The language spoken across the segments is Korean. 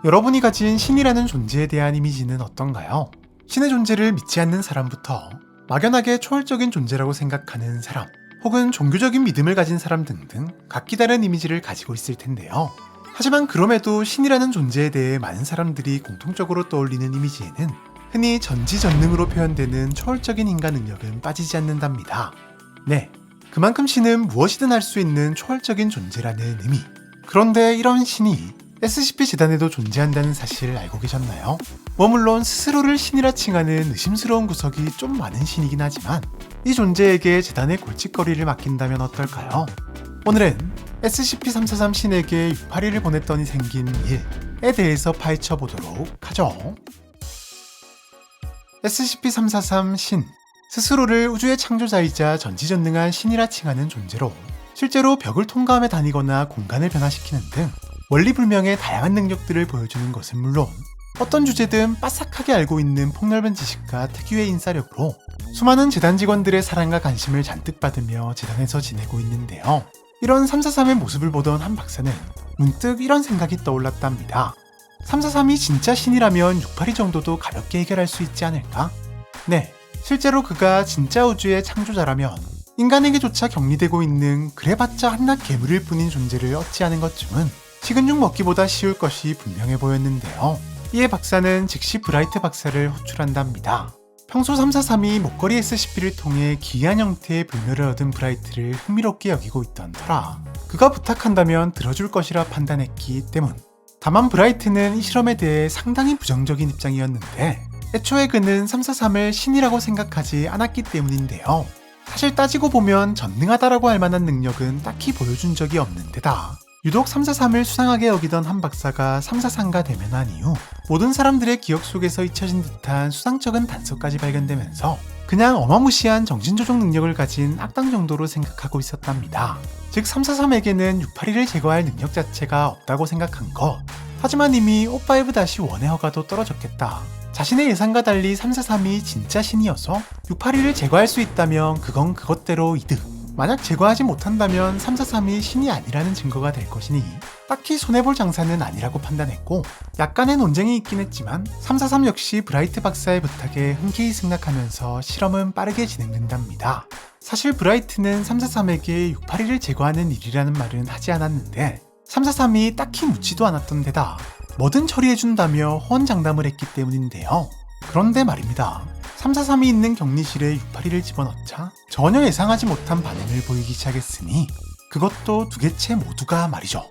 여러분이 가진 신이라는 존재에 대한 이미지는 어떤가요? 신의 존재를 믿지 않는 사람부터 막연하게 초월적인 존재라고 생각하는 사람, 혹은 종교적인 믿음을 가진 사람 등등 각기 다른 이미지를 가지고 있을 텐데요. 하지만 그럼에도 신이라는 존재에 대해 많은 사람들이 공통적으로 떠올리는 이미지에는 흔히 전지전능으로 표현되는 초월적인 인간 능력은 빠지지 않는답니다. 네, 그만큼 신은 무엇이든 할 수 있는 초월적인 존재라는 의미. 그런데 이런 신이 SCP-재단에도 존재한다는 사실을 알고 계셨나요? 물론 스스로를 신이라 칭하는 의심스러운 구석이 좀 많은 신이긴 하지만 이 존재에게 재단의 골칫거리를 맡긴다면 어떨까요? 오늘은 SCP-343 신에게 681을 보냈더니 생긴 일에 대해서 파헤쳐 보도록 하죠. SCP-343 신, 스스로를 우주의 창조자이자 전지전능한 신이라 칭하는 존재로 실제로 벽을 통과하며 다니거나 공간을 변화시키는 등 원리불명의 다양한 능력들을 보여주는 것은 물론 어떤 주제든 빠삭하게 알고 있는 폭넓은 지식과 특유의 인싸력으로 수많은 재단 직원들의 사랑과 관심을 잔뜩 받으며 재단에서 지내고 있는데요. 이런 343의 모습을 보던 한 박사는 문득 이런 생각이 떠올랐답니다. 343이 진짜 신이라면 682 정도도 가볍게 해결할 수 있지 않을까? 네, 실제로 그가 진짜 우주의 창조자라면 인간에게조차 격리되고 있는 그래봤자 한낱 괴물일 뿐인 존재를 어찌하는 것쯤은 식은 죽 먹기보다 쉬울 것이 분명해 보였는데요. 이에 박사는 즉시 브라이트 박사를 호출한답니다. 평소 343이 목걸이 SCP를 통해 기이한 형태의 불멸을 얻은 브라이트를 흥미롭게 여기고 있던 터라 그가 부탁한다면 들어줄 것이라 판단했기 때문. 다만 브라이트는 이 실험에 대해 상당히 부정적인 입장이었는데 애초에 그는 343을 신이라고 생각하지 않았기 때문인데요. 사실 따지고 보면 전능하다라고 할 만한 능력은 딱히 보여준 적이 없는 데다 유독 343을 수상하게 여기던 한 박사가 343과 대면한 이후 모든 사람들의 기억 속에서 잊혀진 듯한 수상쩍은 단서까지 발견되면서 그냥 어마무시한 정신조종 능력을 가진 악당 정도로 생각하고 있었답니다. 즉 343에게는 682를 제거할 능력 자체가 없다고 생각한 것. 하지만 이미 O5-1의 허가도 떨어졌겠다. 자신의 예상과 달리 343이 진짜 신이어서 682를 제거할 수 있다면 그건 그것대로 이득. 만약 제거하지 못한다면 343이 신이 아니라는 증거가 될 것이니 딱히 손해볼 장사는 아니라고 판단했고 약간의 논쟁이 있긴 했지만 343 역시 브라이트 박사의 부탁에 흔쾌히 승낙하면서 실험은 빠르게 진행된답니다. 사실 브라이트는 343에게 682를 제거하는 일이라는 말은 하지 않았는데 343이 딱히 묻지도 않았던 데다 뭐든 처리해준다며 호언장담을 했기 때문인데요. 그런데 말입니다. 343이 있는 격리실에 682를 집어넣자 전혀 예상하지 못한 반응을 보이기 시작했으니 그것도 두 개체 모두가 말이죠.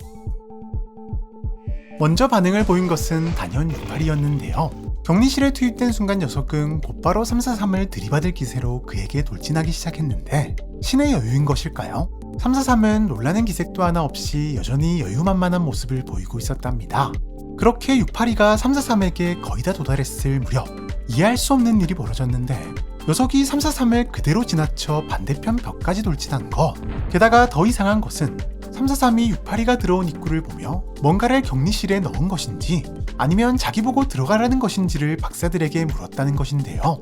먼저 반응을 보인 것은 단연 682였는데요. 격리실에 투입된 순간 녀석은 곧바로 343을 들이받을 기세로 그에게 돌진하기 시작했는데 신의 여유인 것일까요? 343은 놀라는 기색도 하나 없이 여전히 여유만만한 모습을 보이고 있었답니다. 그렇게 682가 343에게 거의 다 도달했을 무렵 이해할 수 없는 일이 벌어졌는데 녀석이 343을 그대로 지나쳐 반대편 벽까지 돌진한 것. 게다가 더 이상한 것은 343이 682가 들어온 입구를 보며 뭔가를 격리실에 넣은 것인지 아니면 자기 보고 들어가라는 것인지를 박사들에게 물었다는 것인데요.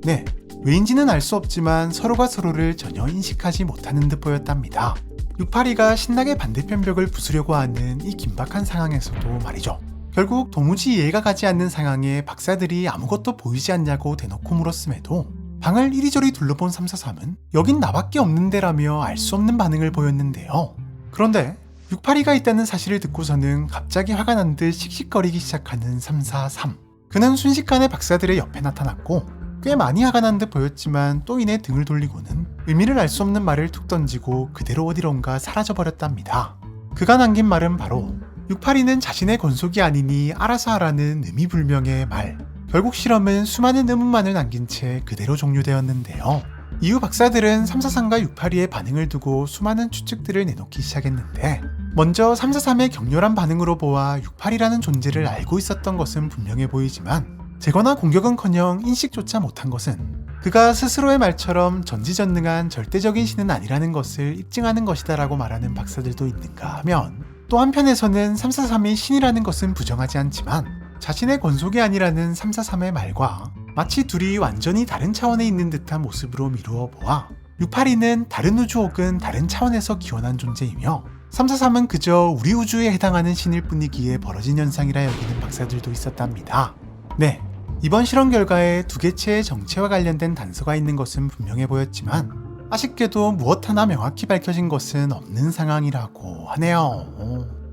네, 왜인지는 알 수 없지만 서로가 서로를 전혀 인식하지 못하는 듯 보였답니다. 682가 신나게 반대편 벽을 부수려고 하는 이 긴박한 상황에서도 말이죠. 결국 도무지 이해가 가지 않는 상황에 박사들이 아무것도 보이지 않냐고 대놓고 물었음에도 방을 이리저리 둘러본 343은 여긴 나밖에 없는데라며 알 수 없는 반응을 보였는데요. 그런데 682가 있다는 사실을 듣고서는 갑자기 화가 난 듯 씩씩거리기 시작하는 343. 그는 순식간에 박사들의 옆에 나타났고 꽤 많이 화가 난 듯 보였지만 또 이내 등을 돌리고는 의미를 알 수 없는 말을 툭 던지고 그대로 어디론가 사라져버렸답니다. 그가 남긴 말은 바로 682는 자신의 권속이 아니니 알아서 하라는 의미불명의 말. 결국 실험은 수많은 의문만을 남긴 채 그대로 종료되었는데요. 이후 박사들은 343과 682의 반응을 두고 수많은 추측들을 내놓기 시작했는데 먼저 343의 격렬한 반응으로 보아 682라는 존재를 알고 있었던 것은 분명해 보이지만 제거나 공격은커녕 인식조차 못한 것은 그가 스스로의 말처럼 전지전능한 절대적인 신은 아니라는 것을 입증하는 것이다 라고 말하는 박사들도 있는가 하면 또 한편에서는 343이 신이라는 것은 부정하지 않지만 자신의 권속이 아니라는 343의 말과 마치 둘이 완전히 다른 차원에 있는 듯한 모습으로 미루어 보아 682는 다른 우주 혹은 다른 차원에서 기원한 존재이며 343은 그저 우리 우주에 해당하는 신일 뿐이기에 벌어진 현상이라 여기는 박사들도 있었답니다. 네, 이번 실험 결과에 두 개체의 정체와 관련된 단서가 있는 것은 분명해 보였지만 아쉽게도 무엇 하나 명확히 밝혀진 것은 없는 상황이라고 하네요.